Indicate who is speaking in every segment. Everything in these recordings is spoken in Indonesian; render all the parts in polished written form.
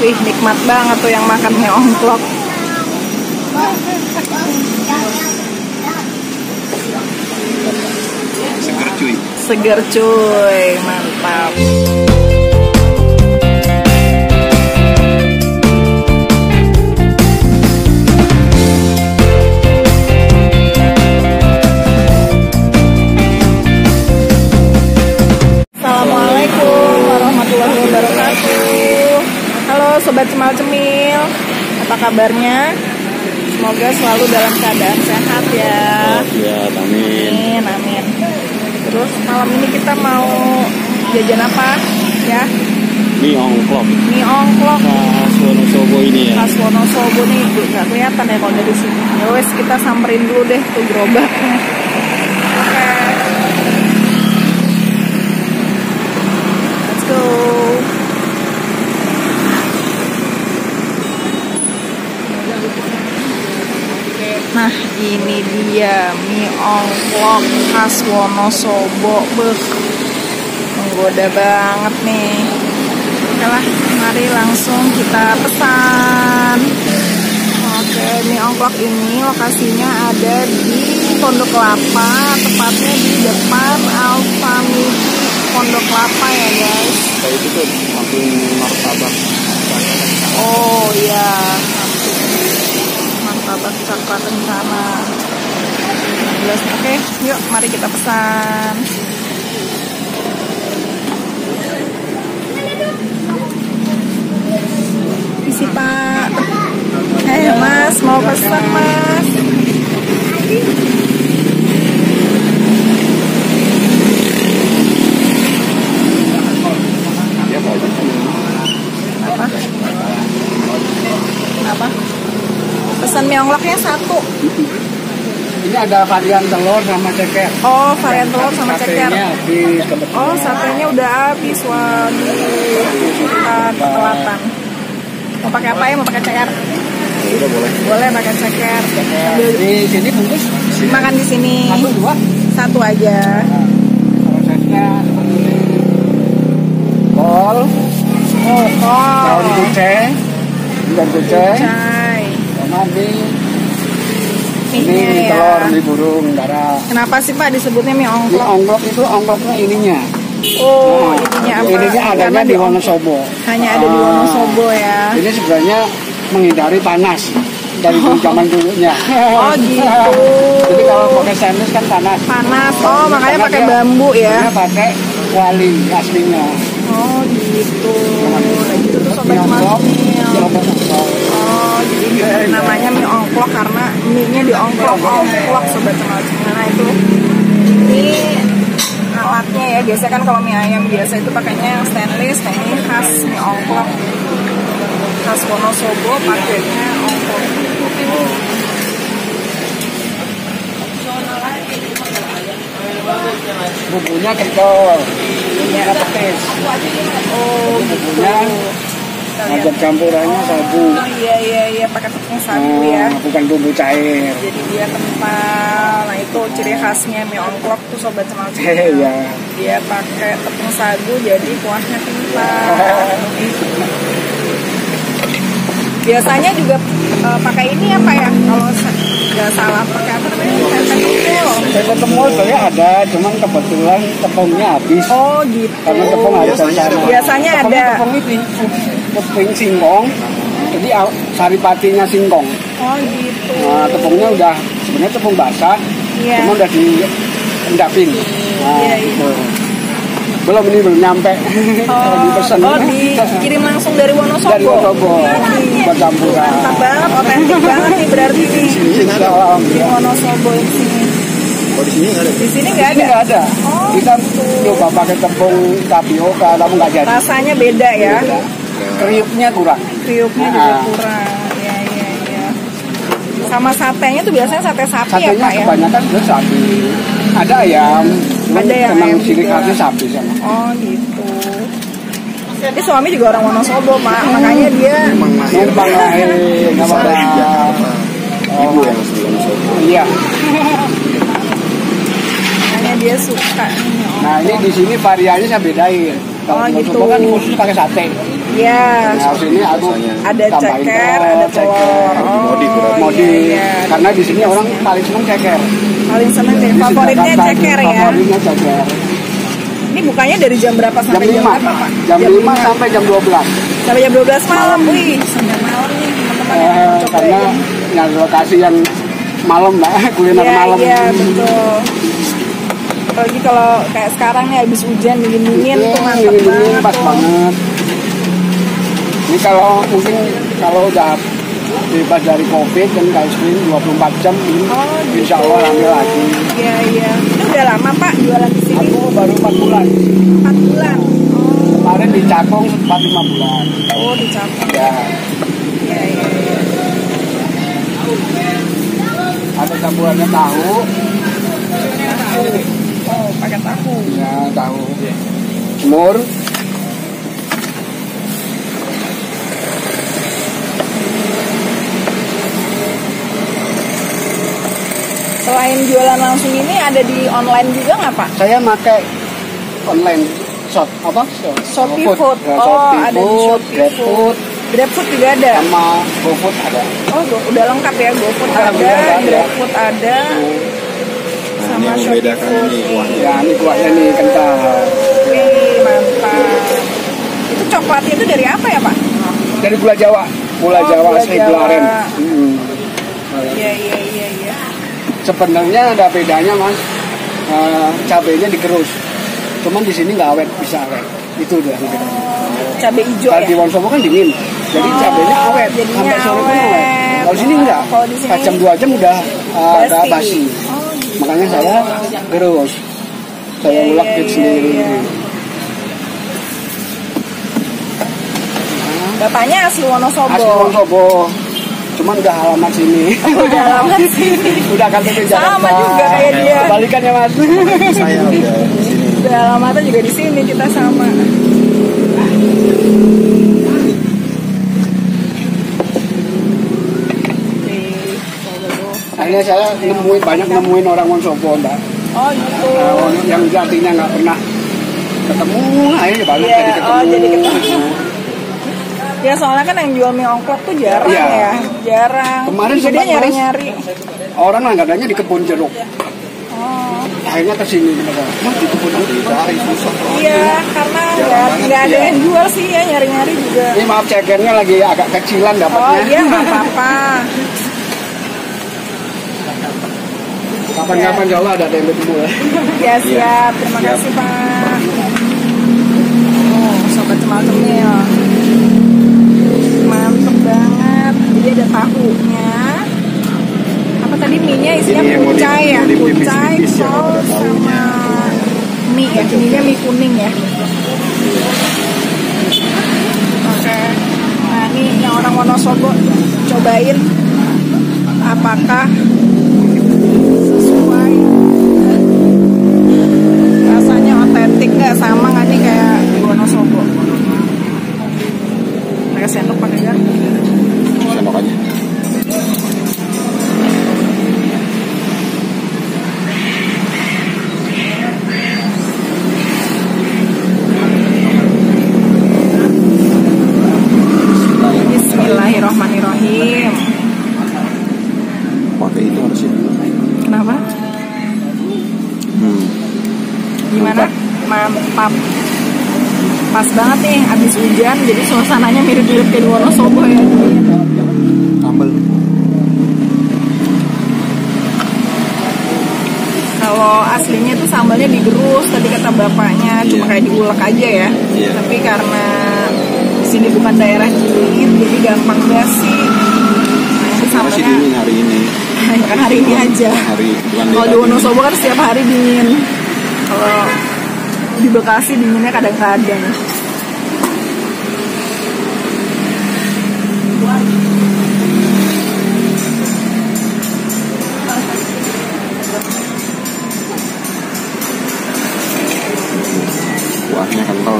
Speaker 1: Wih, nikmat banget tuh yang makan mie ongklok.
Speaker 2: Seger cuy.
Speaker 1: Seger cuy, mantap. Assalamualaikum warahmatullahi wabarakatuh. Halo Sobat Cemal Cemil, apa kabarnya? Semoga selalu dalam keadaan sehat ya.
Speaker 2: Ya, amin.
Speaker 1: Amin. Terus malam ini kita mau jajan apa ya?
Speaker 2: Mie ongklok.
Speaker 1: Mie ongklok.
Speaker 2: Khas Wonosobo ini ya.
Speaker 1: Khas Wonosobo nih, nggak kelihatan ya kalau dari sini. Ya wes, kita samperin dulu deh tuh gerobaknya. Oke. Let's go. Nah, ini dia mie ongklok khas Wonosobo. Menggoda banget nih. Oke lah, mari langsung kita pesan. Oke, mie ongklok ini lokasinya ada di Pondok Kelapa, tepatnya di depan Alfamidi Pondok Kelapa ya guys.
Speaker 2: Kayak itu tuh, samping martabak.
Speaker 1: Oh iya, martabak coklat rencana. Oke, yuk mari kita pesan. Isi Pak. Mas, mau pesan Mas. Apa? Pesan mie ongkloknya satu.
Speaker 2: Ini ada varian telur sama ceker.
Speaker 1: Oh, varian telur sama ceker. Oh, satenya udah habis. Waduh, kita ketelatan. Mau pakai apa ya? Mau pakai ceker?
Speaker 2: Udah boleh.
Speaker 1: Boleh pakai ceker.
Speaker 2: Di sini bungkus.
Speaker 1: Makan di sini.
Speaker 2: Satu dua.
Speaker 1: Satu aja.
Speaker 2: Prosesnya seperti ini. Kol.
Speaker 1: Oh, kol.
Speaker 2: Daun kucing. Daun kucing.
Speaker 1: Cai.
Speaker 2: Sama ini
Speaker 1: ya.
Speaker 2: telur di burung dara.
Speaker 1: Kenapa sih Pak disebutnya mie
Speaker 2: Mie
Speaker 1: ongklok?
Speaker 2: ongklok itu ongkloknya ininya.
Speaker 1: Oh, ininya apa?
Speaker 2: Ininya adanya
Speaker 1: Karena
Speaker 2: di Wonosobo.
Speaker 1: Hanya ada di Wonosobo ya.
Speaker 2: Ini sebenarnya menghindari panas dari zaman dulunya.
Speaker 1: Oh gitu.
Speaker 2: Jadi kalau pakai stainless kan panas.
Speaker 1: Panas. Oh, makanya
Speaker 2: Karena
Speaker 1: pakai
Speaker 2: dia-
Speaker 1: bambu ya.
Speaker 2: Dia pakai kuali aslinya.
Speaker 1: Oh gitu. Nah, gitu tuh Sobat
Speaker 2: Mie ongklok,
Speaker 1: Cemil.
Speaker 2: mie ongklok.
Speaker 1: Oh, jadi namanya mie ongklok karena mie-nya diongklok-ongklok Sobat Cemil. Nah itu ini alatnya ya. Biasanya kan kalau mie ayam biasa itu pakainya yang stainless. Nah ini khas mie ongklok khas Wonosobo pakainya ongklok.
Speaker 2: Bumbunya kental, bumbunya petis.
Speaker 1: Oh
Speaker 2: Bumbunya ada campurannya sagu.
Speaker 1: Oh iya pakai tepung sagu ya.
Speaker 2: Bukan bumbu cair.
Speaker 1: Jadi dia kental. Nah itu ciri khasnya mie ongklok tuh Sobat Cemal Cemil.
Speaker 2: Iya.
Speaker 1: Dia pakai tepung sagu jadi kuahnya kental. Biasanya juga pakai ini ya Pak ya. Kalau nggak salah pakai apa namanya? Tempe tepung.
Speaker 2: Tempe tepung saya ada, cuman kebetulan tepungnya habis.
Speaker 1: Oh gitu.
Speaker 2: Karena tepung harus dari sana.
Speaker 1: Biasanya
Speaker 2: Tepungnya
Speaker 1: ada.
Speaker 2: Tepung ini, tepung singkong. Jadi saripatinya singkong.
Speaker 1: Oh gitu.
Speaker 2: Nah, tepungnya udah sebenarnya tepung basah,
Speaker 1: Iya.
Speaker 2: cuma udah diendapin. Nah,
Speaker 1: Iya.
Speaker 2: gitu. Ini belum nyampe. Kalau dipesan.
Speaker 1: Dikirim langsung dari Wonosobo.
Speaker 2: Dari Wonosobo. Buat campuran.
Speaker 1: Mantap banget, otentik banget nih berarti nih. Di Wonosobo di sini.
Speaker 2: Oh, di sini nggak ada.
Speaker 1: Di sini
Speaker 2: Di
Speaker 1: nggak
Speaker 2: sini
Speaker 1: ada.
Speaker 2: nggak ada.
Speaker 1: Oh,
Speaker 2: Kita
Speaker 1: gitu.
Speaker 2: coba pakai tepung tapioka, tapi nggak jadi.
Speaker 1: Rasanya beda ya.
Speaker 2: Kriuknya kurang.
Speaker 1: Kriuknya juga kurang. Iya. Sama satenya tuh biasanya sate sapi ya
Speaker 2: Satenya
Speaker 1: Pak ya?
Speaker 2: kebanyakan sudah sapi. Ada ayam.
Speaker 1: Ada yang
Speaker 2: memang
Speaker 1: ayam
Speaker 2: ciri
Speaker 1: juga.
Speaker 2: khasnya sapi sama.
Speaker 1: Oh gitu. Jadi suami juga orang Wonosobo Pak, makanya dia
Speaker 2: Numpang lahir nggak apa-apa.
Speaker 3: Ibu yang asli Wonosobo.
Speaker 2: Iya.
Speaker 1: makanya dia suka nih.
Speaker 2: Nah ini di sini variannya saya bedain. Kalau
Speaker 1: Oh,
Speaker 2: di
Speaker 1: gitu.
Speaker 2: Wonosobo kan khusus pakai sate.
Speaker 1: Iya.
Speaker 2: Nah, sini aku
Speaker 1: Ada
Speaker 2: tambahin
Speaker 1: ceker, ada telur.
Speaker 3: Modif berarti.
Speaker 2: Modif.
Speaker 1: Iya.
Speaker 2: Karena di sini orang paling seneng ceker.
Speaker 1: Paling seneng ceker.
Speaker 2: Di
Speaker 1: Favoritnya
Speaker 2: Jakarta,
Speaker 1: ceker ya.
Speaker 2: Favoritnya ceker.
Speaker 1: Ini bukanya dari jam berapa
Speaker 2: Jam
Speaker 1: sampai
Speaker 2: 5,
Speaker 1: jam berapa, Pak?
Speaker 2: jam 5 sampai jam 12.
Speaker 1: Sampai jam 12 malam. Wih, sampai malam nih teman-teman yang mau cobain.
Speaker 2: Karena yang lokasi yang malam lah, kuliner
Speaker 1: Iya,
Speaker 2: malam.
Speaker 1: iya, betul. Apalagi kalau kayak sekarang nih habis hujan dingin-dingin tuh mantep
Speaker 2: Dingin-dingin
Speaker 1: banget
Speaker 2: pas
Speaker 1: tuh.
Speaker 2: banget. Ini kalau mungkin kalau udah bebas dari COVID dan ice cream 24 jam ini
Speaker 1: Oh, gitu.
Speaker 2: insya Allah rame lagi.
Speaker 1: Iya, iya. Itu udah lama Pak jualan di sini?
Speaker 2: Aku baru 4 bulan.
Speaker 1: 4 bulan.
Speaker 2: Kemarin di Cakung sempat 5 bulan.
Speaker 1: Oh, dicampur.
Speaker 2: Ya,
Speaker 1: Iya, iya, iya.
Speaker 2: ada campurannya tahu.
Speaker 1: Oh, pakai tahu.
Speaker 2: Ya, tahu. Semur.
Speaker 1: Selain jualan langsung ini ada di online juga nggak Pak?
Speaker 2: Saya pakai online shop apa?
Speaker 1: Shopee
Speaker 2: GoFood.
Speaker 1: Food.
Speaker 2: Ya,
Speaker 1: Oh,
Speaker 2: Shopee
Speaker 1: ada di
Speaker 2: Food,
Speaker 1: Shopee
Speaker 2: GrabFood,
Speaker 1: Food. GrabFood juga ada.
Speaker 2: sama GoFood ada.
Speaker 1: Oh, udah lengkap ya. GoFood ada,
Speaker 2: Alhamdulillah ada.
Speaker 1: GrabFood ada,
Speaker 3: Nah,
Speaker 1: sama
Speaker 3: ini yang
Speaker 1: Shopee
Speaker 3: membedakan
Speaker 1: Food.
Speaker 3: ini kuahnya.
Speaker 2: Ya, ini kuahnya nih kental.
Speaker 1: Wih, mantap. Itu coklatnya itu dari apa ya Pak?
Speaker 2: Dari gula Jawa. Gula
Speaker 1: Oh,
Speaker 2: Jawa
Speaker 1: gula
Speaker 2: asli
Speaker 1: Jawa.
Speaker 2: gula aren.
Speaker 1: Iya, iya, iya, iya.
Speaker 2: Sebenarnya ada bedanya mas, cabenya digerus. Cuman di sini nggak awet, bisa awet. Itu udah bedanya.
Speaker 1: Cabai hijau
Speaker 2: Kalau
Speaker 1: ya?
Speaker 2: di Wonosobo kan dingin, jadi
Speaker 1: Oh,
Speaker 2: cabenya awet,
Speaker 1: jadinya
Speaker 2: sampai sore pun
Speaker 1: awet.
Speaker 2: awet. Kalau di sini enggak,
Speaker 1: Kalau di sini
Speaker 2: pas jam 2 jam udah ada
Speaker 1: basi.
Speaker 2: basi.
Speaker 1: Oh, gitu.
Speaker 2: Makanya saya gerus, saya
Speaker 1: Iya,
Speaker 2: ulek
Speaker 1: iya,
Speaker 2: sendiri.
Speaker 1: iya. Bapaknya asli Wonosobo.
Speaker 2: Asli Wonosobo, cuman udah alamat sini.
Speaker 1: Udah lama sih.
Speaker 2: Udah KTP Jakarta.
Speaker 1: Sama juga kayak dia.
Speaker 2: Kebalikan ya mas.
Speaker 3: Saya udah di sini.
Speaker 1: Udah alamatnya juga di sini, kita sama.
Speaker 2: Akhirnya saya nemuin orang Wonosobo mbak.
Speaker 1: Oh gitu.
Speaker 2: Yang artinya nggak pernah ketemu, akhirnya banyak
Speaker 1: Iya,
Speaker 2: jadi ketemu.
Speaker 1: oh jadi ketemu. Ya soalnya kan yang jual mie ongklok tuh jarang
Speaker 2: Iya.
Speaker 1: ya, jarang.
Speaker 2: Kemarin
Speaker 1: Jadi dia
Speaker 2: sempat, Mas.
Speaker 1: nyari-nyari.
Speaker 2: Orang langganannya di kebun jeruk.
Speaker 1: Oh,
Speaker 2: Akhirnya kesini mereka. Mas di kebun jeruk.
Speaker 3: Dicari susah.
Speaker 1: iya karena
Speaker 3: Jarang banget,
Speaker 1: nggak ada
Speaker 3: iya.
Speaker 1: yang jual sih ya, nyari-nyari juga.
Speaker 2: Ini maaf cekernya lagi agak kecilan
Speaker 1: Oh
Speaker 2: dapatnya.
Speaker 1: iya nggak apa-apa.
Speaker 2: Kapan-kapan ya Allah ada tempe temu ya.
Speaker 1: Ya siap, terima
Speaker 3: Siap.
Speaker 1: kasih Pak. Oh, sobat cemal cemil. Mantep banget. Jadi ada tahunya. Apa tadi mie-nya isinya
Speaker 3: Ini yang mau
Speaker 1: kucai ya?
Speaker 3: mau
Speaker 1: Kucai,
Speaker 3: tipis-tipis ya, kalau ada
Speaker 1: saus,
Speaker 3: tahunya.
Speaker 1: sama mie ya. Ininya mie kuning ya. Oke. Nah ini yang orang Wonosobo cobain. Apakah sesuai rasanya, otentik nggak, sama nggak nih kayak di Wonosobo? Pakai sendok, pakai garpu.
Speaker 3: Sendok aja.
Speaker 1: Bismillahirrohmanirrohim.
Speaker 3: Pakai itu harusnya.
Speaker 1: Kenapa? Gimana? Mantap. Pas banget nih, abis hujan, jadi suasananya mirip-mirip kayak di Wonosobo ya.
Speaker 3: Sambal.
Speaker 1: Kalau aslinya tuh sambalnya digerus, tadi kata bapaknya, cuma kayak diulek aja ya.
Speaker 3: Iya.
Speaker 1: Tapi karena di sini bukan daerah dingin, jadi gampang basi. Nah, itu
Speaker 3: Masih
Speaker 1: sambalnya
Speaker 3: dingin hari ini.
Speaker 1: kan hari ini aja.
Speaker 3: Hari bukan
Speaker 1: Kalau di
Speaker 3: daerah
Speaker 1: Wonosobo kan setiap hari dingin. Kalau di Bekasi dinginnya kadang-kadang.
Speaker 3: ini. Kuahnya kental.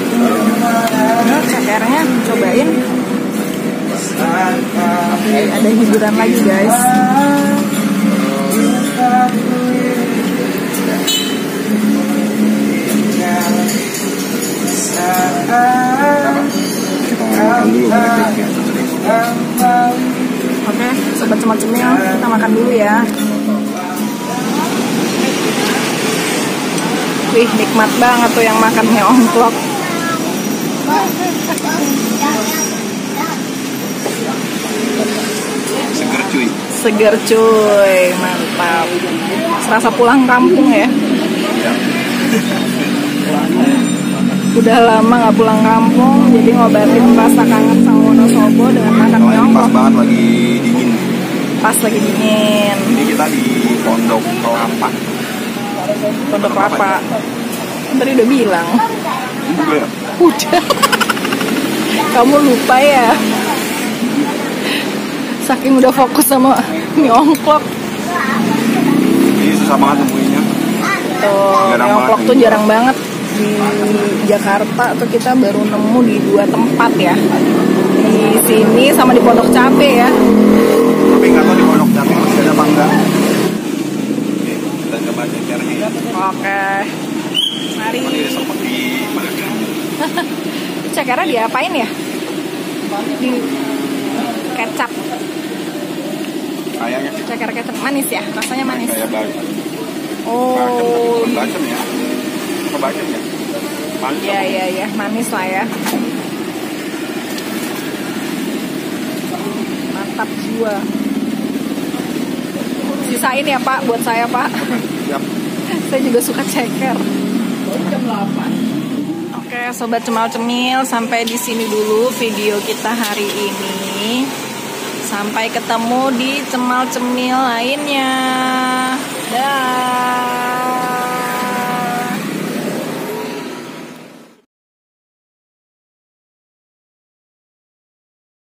Speaker 1: Nah, cekernya cobain. lagi ada hiburan lagi guys.
Speaker 3: Kita makan dulu baliknya.
Speaker 1: Oke, sobat cemil cemil, kita makan dulu ya. Wih, nikmat banget tuh yang makan mie ongklok.
Speaker 3: Seger cuy.
Speaker 1: Seger cuy, mantap. Serasa pulang kampung ya. Udah lama nggak pulang kampung, jadi ngobatin rasa kangen sama Wonosobo dengan makan mie
Speaker 3: Pas
Speaker 1: ongklok.
Speaker 3: banget lagi dingin.
Speaker 1: Pas lagi dingin.
Speaker 3: Ini kita di Pondok Kelapa.
Speaker 1: Pondok Kelapa. Tadi udah bilang.
Speaker 3: Udah ya?
Speaker 1: Udah. Kamu lupa ya. Saking udah fokus sama mie ongklok.
Speaker 3: Ini susah banget nemuinnya.
Speaker 1: Tuh, mie ongklok tuh jarang banget di Jakarta. Tuh kita baru nemu di 2 tempat ya. Di sini sama di Pondok Cabe ya.
Speaker 3: Tapi nggak tahu di Pondok Cabe masih ada apa enggak. Oke, kita coba cekernya ya.
Speaker 1: Oke. Mari.
Speaker 3: Ini seperti
Speaker 1: Cekernya diapain ya? Di kecap.
Speaker 3: kayaknya
Speaker 1: Ceker kecap manis ya? Rasanya manis.
Speaker 3: kayak bacem.
Speaker 1: Oh.
Speaker 3: Bacem ya. Apa bacem ya? Manis.
Speaker 1: Iya, manis lah ya. Mantap jiwa. Sisain ya Pak, buat saya Pak.
Speaker 3: Siap.
Speaker 1: Saya juga suka ceker. Oke, sobat cemal cemil, sampai di sini dulu video kita hari ini. Sampai ketemu di cemal cemil lainnya. Dah.